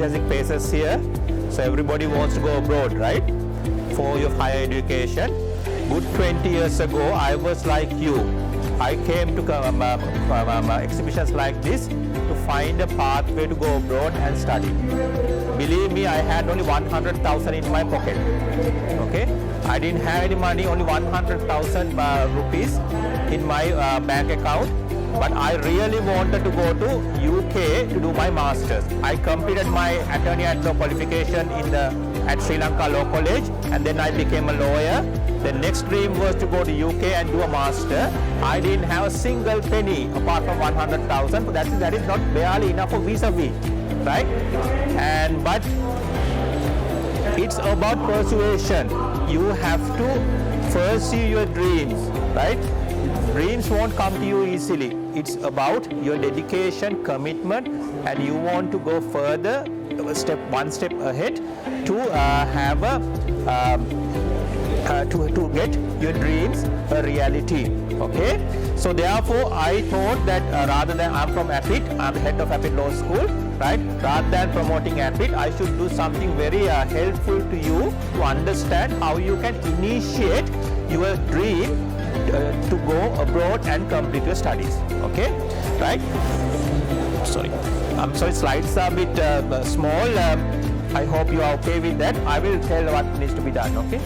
fantastic places here. So everybody wants to go abroad, right? For your higher education. Good 20 years ago, I was like you. I came to exhibitions like this to find a pathway to go abroad and study. Believe me, I had only 100,000 in my pocket. Okay, I didn't have any money, only 100,000 rupees in my bank account. But I really wanted to go to UK to do my masters. I completed my attorney at law qualification at Sri Lanka Law College, and then I became a lawyer. The next dream was to go to UK and do a master. I didn't have a single penny apart from 100,000. That is not barely enough for visa fee, right? But it's about persuasion. You have to pursue your dreams, right? Dreams won't come to you easily. It's about your dedication, commitment, and you want to go further, one step ahead to have to get your dreams a reality. Okay, so therefore I thought that rather than, I'm from APIIT, I'm the head of APIIT Law School, right? Rather than promoting APIIT, I should do something very helpful to you to understand how you can initiate your dream to go abroad and complete your studies. Okay, right? Sorry, I'm sorry, slides are a bit small. I hope you are okay with that. I will tell what needs to be done. Okay,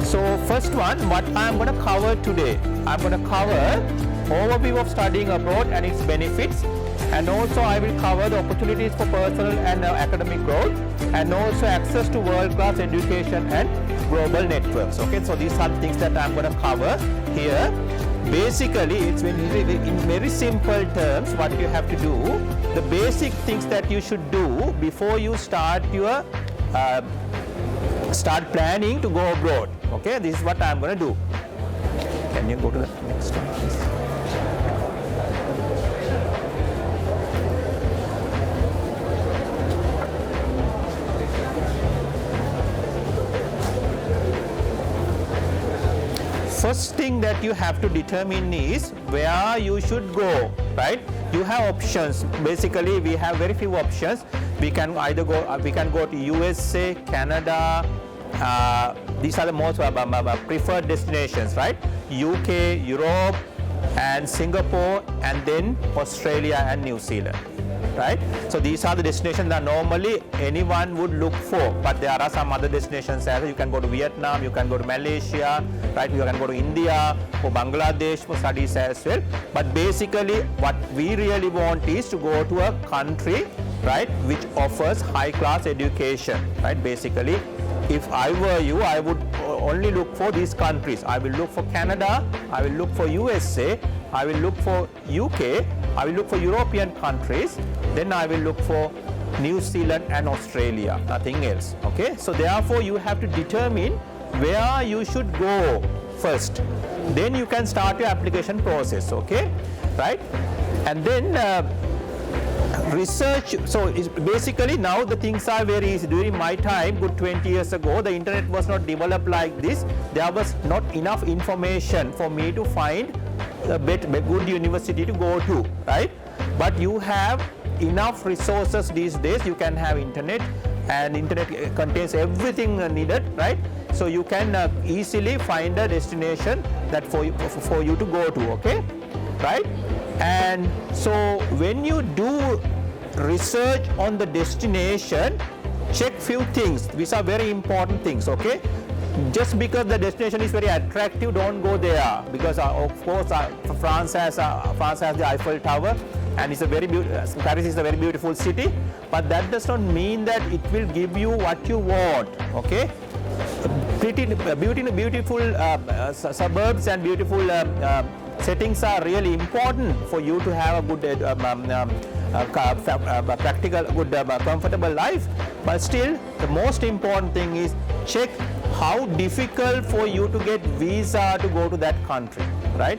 so first one, what I'm going to cover today, I'm going to cover overview of studying abroad and its benefits, and also I will cover the opportunities for personal and academic growth, and also access to world-class education and global networks. Okay, so these are things that I'm going to cover here. Basically, it's in very simple terms what you have to do, the basic things that you should do before you start your start planning to go abroad. Okay, this is what I'm going to do. Can you go to the next one, please? First thing that you have to determine is where you should go, right? You have options. Basically, we have very few options. We can either go, we can go to USA, Canada. These are the most preferred destinations, right? UK, Europe, and Singapore, and then Australia and New Zealand. Right? So these are the destinations that normally anyone would look for, but there are some other destinations as well. You can go to Vietnam, you can go to Malaysia, right? You can go to India or Bangladesh for studies as well. But basically what we really want is to go to a country, right, which offers high-class education, right? Basically, if I were you, I would only look for these countries. I will look for Canada, I will look for USA, I will look for UK, I will look for European countries, then I will look for New Zealand and Australia, nothing else. Okay, so therefore you have to determine where you should go first. Then you can start your application process, okay, right? And then research. So it's basically now the things are very easy. During my time, good 20 years ago, the internet was not developed like this. There was not enough information for me to find a good university to go to, right? But you have enough resources these days. You can have internet, and internet contains everything needed, right? So you can easily find a destination that for you to go to, okay, right? And so when you do research on the destination, check few things. These are very important things, okay? Just because the destination is very attractive, don't go there, because of course France has the Eiffel Tower, and it's a very Paris is a very beautiful city, but that does not mean that it will give you what you want, okay? Beautiful suburbs and beautiful settings are really important for you to have a good practical, good, comfortable life. But still, the most important thing is check how difficult for you to get visa to go to that country, right?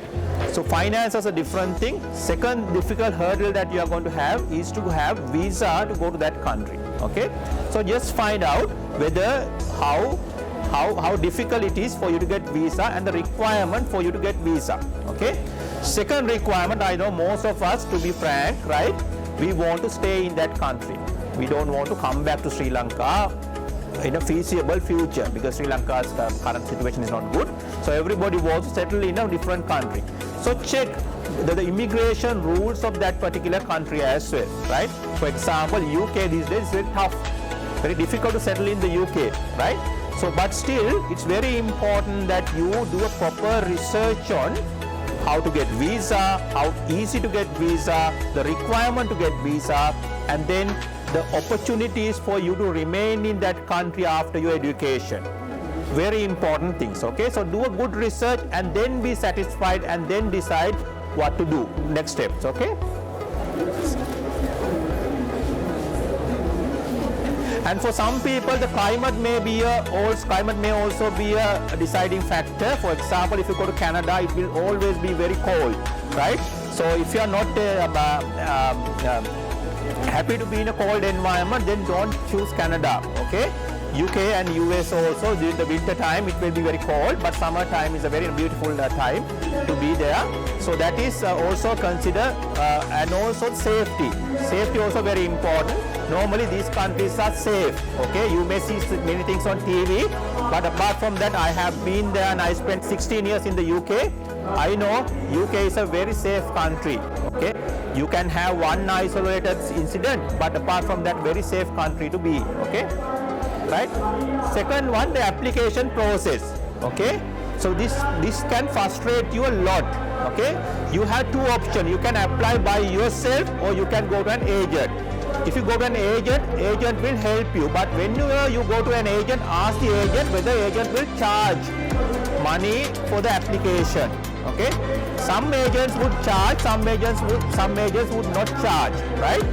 So finance is a different thing. Second difficult hurdle that you are going to have is to have visa to go to that country, okay? So just find out whether how difficult it is for you to get visa and the requirement for you to get visa, okay? Second requirement, I know most of us, to be frank, right, we want to stay in that country. We don't want to come back to Sri Lanka in a feasible future because Sri Lanka's current situation is not good. So everybody wants to settle in a different country. So check the immigration rules of that particular country as well, right? For example, UK these days is very tough, very difficult to settle in the UK, right? So but still it's very important that you do a proper research on how to get visa, how easy to get visa, the requirement to get visa, and then the opportunities for you to remain in that country after your education. Very important things, okay? So do a good research and then be satisfied and then decide what to do, next steps, okay? And for some people, the climate may also be a deciding factor. For example, if you go to Canada, it will always be very cold, right? So if you are not happy to be in a cold environment, then don't choose Canada, okay? UK and US also, during the winter time it will be very cold, but summer time is a very beautiful time to be there. So that is also consider, and also safety. Safety also very important. Normally these countries are safe, okay? You may see many things on TV, but apart from that, I have been there and I spent 16 years in the UK. I know UK is a very safe country, okay? You can have one isolated incident, but apart from that, very safe country to be, okay? Right? Second one, the application process, okay? So this can frustrate you a lot, okay? You have two options. You can apply by yourself or you can go to an agent. If you go to an agent will help you, but when you go to an agent, ask the agent whether the agent will charge money for the application, okay? Some agents would charge, some agents would not charge, right?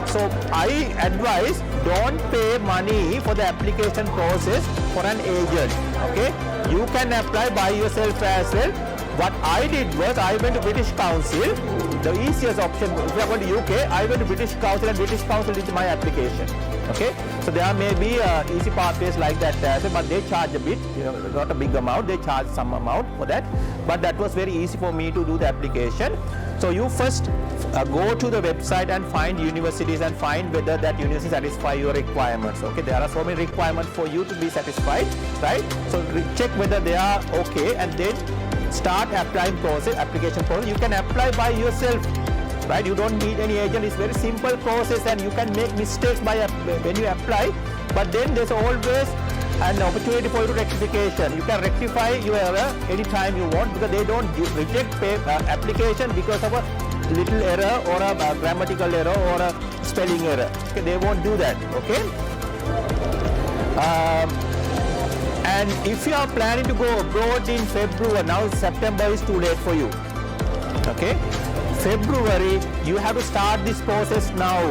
So I advise, don't pay money for the application process for an agent, okay? You can apply by yourself as well. What I did was I went to British Council. The easiest option, if you are going to UK, I went to British Council and British Council did my application, okay? So there may be easy pathways like that as well, but they charge a bit, not a big amount, they charge some amount for that, but that was very easy for me to do the application. So you first go to the website and find universities and find whether that university satisfy your requirements, okay? There are so many requirements for you to be satisfied, right? So check whether they are okay and then start application process. You can apply by yourself, right? You don't need any agent. It's very simple process and you can make mistakes when you apply, but then there's always an opportunity for you to rectification. You can rectify your error anytime you want because they don't reject application because of a little error or a grammatical error or a spelling error. Okay, they won't do that, okay? And if you are planning to go abroad in February, now September is too late for you, okay? February, you have to start this process now.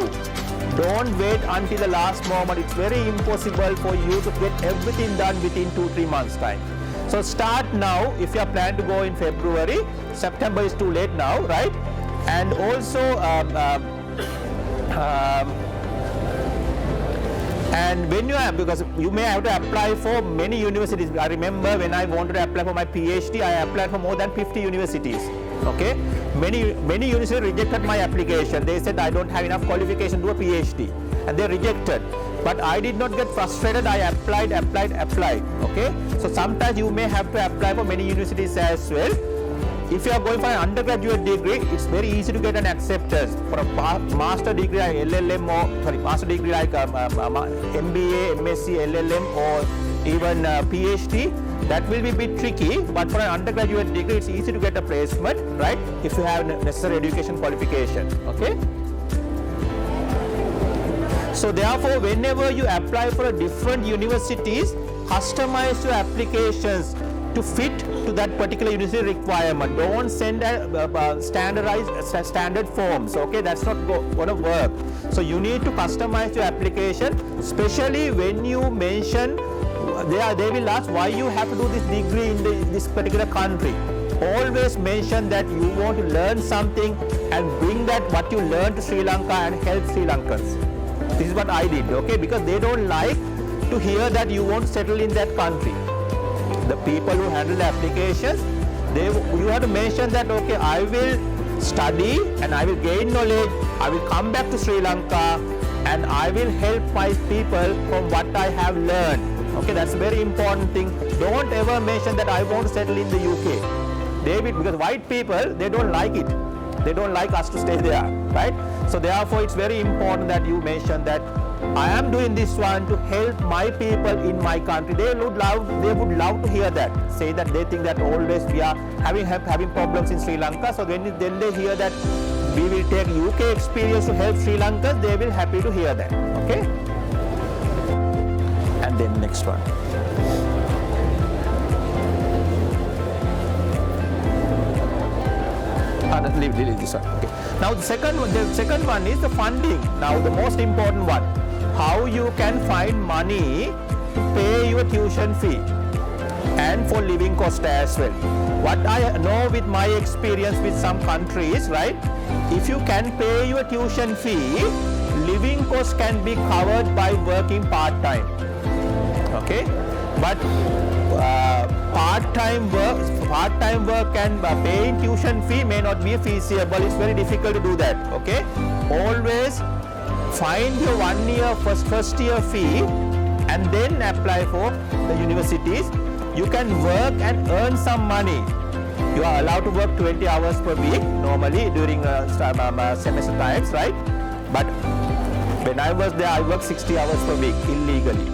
Don't wait until the last moment. It's very impossible for you to get everything done within 2-3 months time. So start now if you are planning to go in February. September is too late now, right? And also, and when you have, because you may have to apply for many universities. I remember when I wanted to apply for my PhD, I applied for more than 50 universities, okay? Many universities rejected my application. They said I don't have enough qualification to do a PhD and they rejected. But I did not get frustrated. I applied, okay? So sometimes you may have to apply for many universities as well. If you are going for an undergraduate degree, it's very easy to get an acceptance. For a master degree like LLM master degree like MBA, MSc, LLM or even PhD, that will be a bit tricky, but for an undergraduate degree, it's easy to get a placement, right? If you have necessary education qualification, okay? So therefore, whenever you apply for a different universities, customize your applications to fit to that particular university requirement. Don't send standard forms, okay? That's not going to work. So you need to customize your application, especially when you mention, they will ask why you have to do this degree in this particular country. Always mention that you want to learn something and bring that what you learn to Sri Lanka and help Sri Lankans. This is what I did, okay? Because they don't like to hear that you want to settle in that country. The people who handle the applications, you have to mention that, okay, I will study and I will gain knowledge, I will come back to Sri Lanka and I will help my people from what I have learned. Okay, that's a very important thing. Don't ever mention that I want to settle in the UK. Because white people, they don't like it. They don't like us to stay there, right? So therefore, it's very important that you mention that I am doing this one to help my people in my country. They would love to hear that. Say that they think that always we are having problems in Sri Lanka. So then they hear that we will take UK experience to help Sri Lanka, they will happy to hear that. Okay? And then next one. Leave this one. Okay. Now the second one is the funding. Now the most important one. How you can find money to pay your tuition fee and for living cost as well. What I know with my experience with some countries, right? If you can pay your tuition fee, living costs can be covered by working part-time. Okay? But part-time work and paying tuition fee may not be feasible. It's very difficult to do that. Okay? Always find your 1 year first year fee and then apply for the universities. You can work and earn some money. You are allowed to work 20 hours per week normally during semester times, right? But when I was there, I worked 60 hours per week illegally.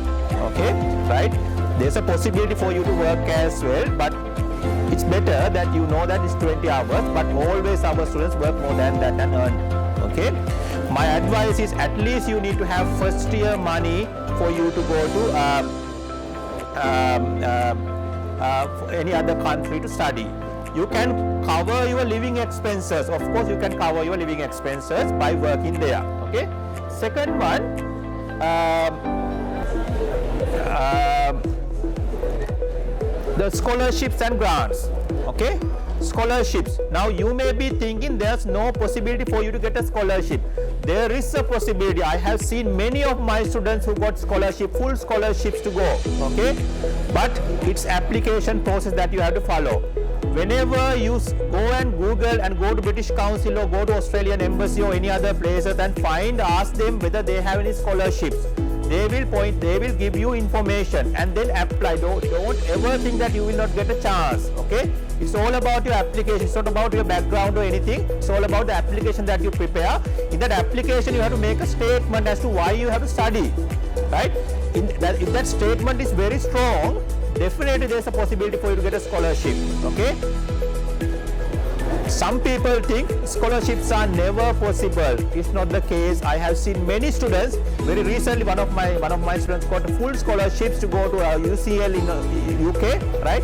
Okay, right? There's a possibility for you to work as well, but it's better that you know that it's 20 hours, but always our students work more than that and earn. Okay? My advice is at least you need to have first year money for you to go to any other country to study. You can cover your living expenses. Of course, you can cover your living expenses by working there. Okay? Second one, the scholarships and grants. Okay, scholarships. Now you may be thinking there's no possibility for you to get a scholarship. There is a possibility. I have seen many of my students who got scholarship, full scholarships to go. Okay, but it's application process that you have to follow. Whenever you go and Google and go to British Council or go to Australian Embassy or any other places and ask them whether they have any scholarships. They will give you information and then apply. Don't ever think that you will not get a chance. Okay? It's all about your application. It's not about your background or anything. It's all about the application that you prepare. In that application, you have to make a statement as to why you have to study. Right? If that statement is very strong, definitely there's a possibility for you to get a scholarship. Okay? Some people think scholarships are never possible. It's not the case. I have seen many students. Very recently, one of my students got full scholarships to go to UCL in UK, right?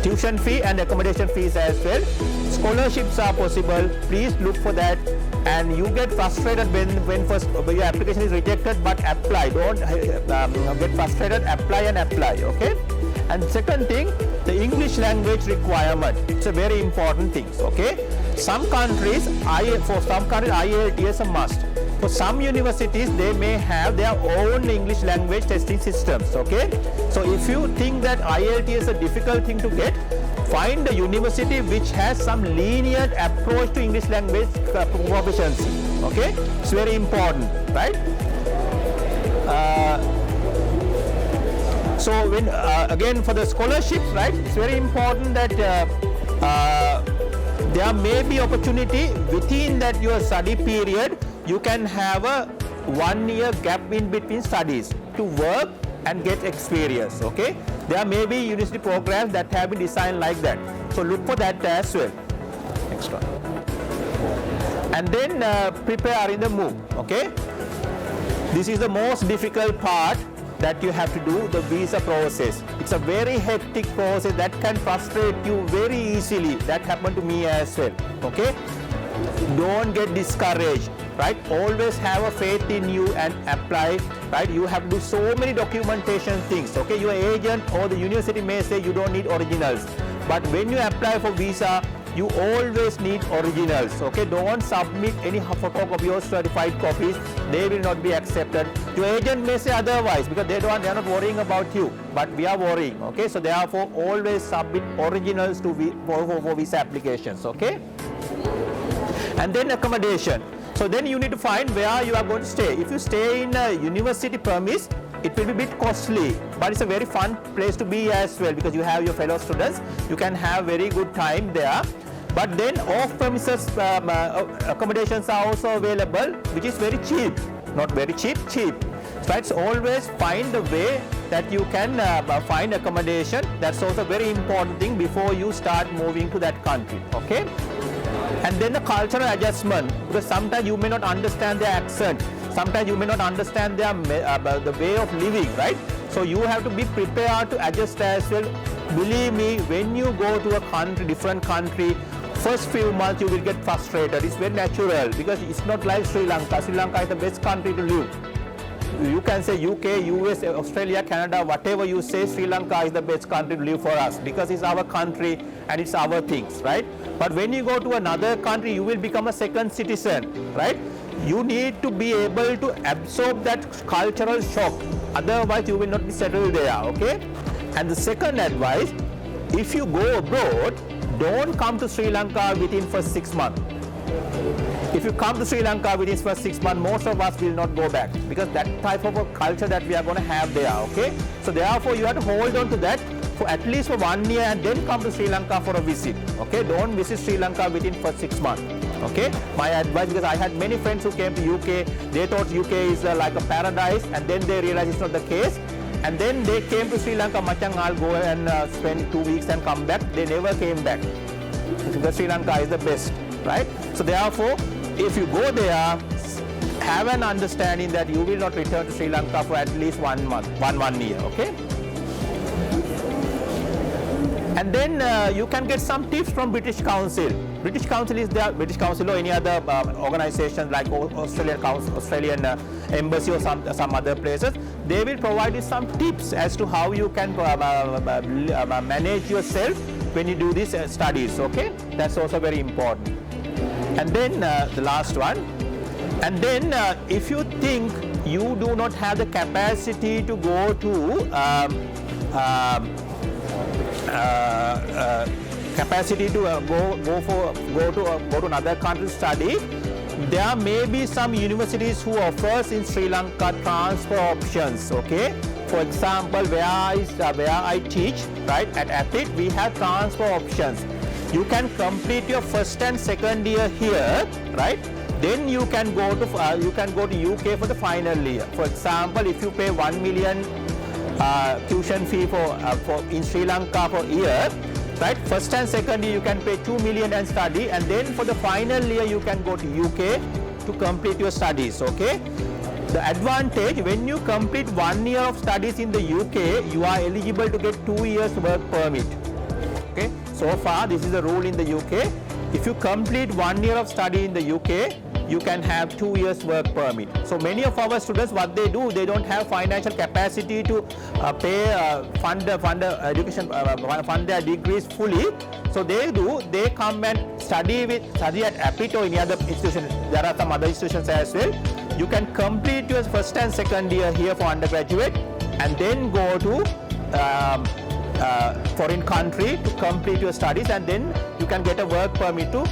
Tuition fee and accommodation fees as well. Scholarships are possible. Please look for that. And you get frustrated when your application is rejected, but apply. Don't get frustrated. Apply and apply. Okay. And second thing, the English language requirement. It's a very important thing. Okay. For some countries, IELTS is a must. For some universities, they may have their own English language testing systems. Okay. So if you think that IELTS is a difficult thing to get, find a university which has some lenient approach to English language proficiency. Okay. It's very important, right? So when again for the scholarships, right, it's very important that there may be opportunity within that your study period. You can have a 1 year gap in between studies to work and get experience. Okay, there may be university programs that have been designed like that. So look for that as well. Next one. And then prepare in the move. Okay, this is the most difficult part that you have to do, the visa process. It's a very hectic process that can frustrate you very easily. That happened to me as well. Okay, don't get discouraged, right? Always have a faith in you and apply, right? You have to do so many documentation things. Okay, your agent or the university may say you don't need originals, but when you apply for visa, you always need originals. Okay, don't submit any photocopy or certified copies. They will not be accepted. Your agent may say otherwise because they are not worrying about you, but we are worrying. Okay, so therefore always submit originals to for visa applications. Okay, and then accommodation. So then you need to find where you are going to stay. If you stay in a university premise, it will be a bit costly, but it's a very fun place to be as well, because you have your fellow students, you can have very good time there. But then off-premises accommodations are also available, which is very cheap, not very cheap, cheap. Right? So always find a way that you can find accommodation. That's also a very important thing before you start moving to that country. Okay? And then the cultural adjustment, because sometimes you may not understand their accent, sometimes you may not understand their the way of living, right? So you have to be prepared to adjust as well. Believe me, when you go to a country, different country, first few months you will get frustrated. It's very natural, because it's not like Sri Lanka. Sri Lanka is the best country to live. You can say UK, US, Australia, Canada, whatever you say, Sri Lanka is the best country to live for us, because it's our country and it's our things, right? But when you go to another country, you will become a second citizen, right? You need to be able to absorb that cultural shock. Otherwise, you will not be settled there, okay? And the second advice, if you go abroad, don't come to Sri Lanka within first 6 months. If you come to Sri Lanka within first 6 months, most of us will not go back, because that type of a culture that we are going to have there, okay? So therefore, you have to hold on to that for at least for 1 year and then come to Sri Lanka for a visit, okay? Don't visit Sri Lanka within first 6 months, okay? My advice, because I had many friends who came to UK, they thought UK is like a paradise, and then they realized it's not the case. And then they came to Sri Lanka, Machang, I'll go and spend 2 weeks and come back. They never came back, because Sri Lanka is the best, right? So therefore, if you go there, have an understanding that you will not return to Sri Lanka for at least 1 month, one year, okay? And then you can get some tips from British Council. British Council is there, British Council or any other organizations like Australian Council, Australian Embassy or some other places. They will provide you some tips as to how you can manage yourself when you do these studies, okay? That's also very important. And then the last one, and then if you think you do not have the capacity to go to go to another country to study, there may be some universities who offers in Sri Lanka transfer options, okay? For example, where I teach, right, at APIIT, we have transfer options. You can complete your first and second year here, right? Then you can go to UK for the final year. For example, if you pay 1 million tuition fee for in Sri Lanka for a year, right? First and second year you can pay 2 million and study, and then for the final year you can go to UK to complete your studies, okay? The advantage, when you complete 1 year of studies in the UK, you are eligible to get 2 years work permit. Okay? So far, this is the rule in the UK. If you complete 1 year of study in the UK, you can have 2 years work permit. So many of our students, what they do, they don't have financial capacity to fund their degrees fully. So they come and study at APIIT or any other institution. There are some other institutions as well. You can complete your first and second year here for undergraduate, and then go to foreign country to complete your studies, and then you can get a work permit to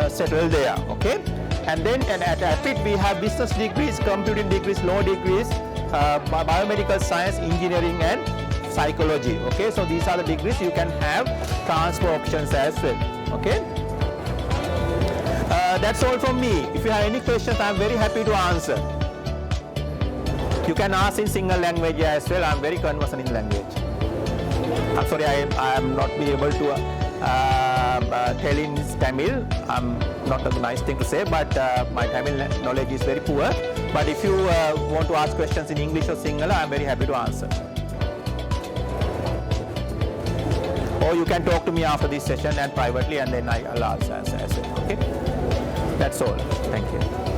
settle there, okay? And then at APIIT we have business degrees, computing degrees, law degrees, biomedical science, engineering and psychology, okay? So these are the degrees. You can have transfer options as well, okay? That's all from me. If you have any questions, I am very happy to answer. You can ask in single language as well. I am very conversant in language. I'm sorry, I am not be able to tell in Tamil. I'm not a nice thing to say, but my Tamil knowledge is very poor. But if you want to ask questions in English or Sinhala, I'm very happy to answer. Or you can talk to me after this session and privately, and then I'll answer as well. Okay? That's all. Thank you.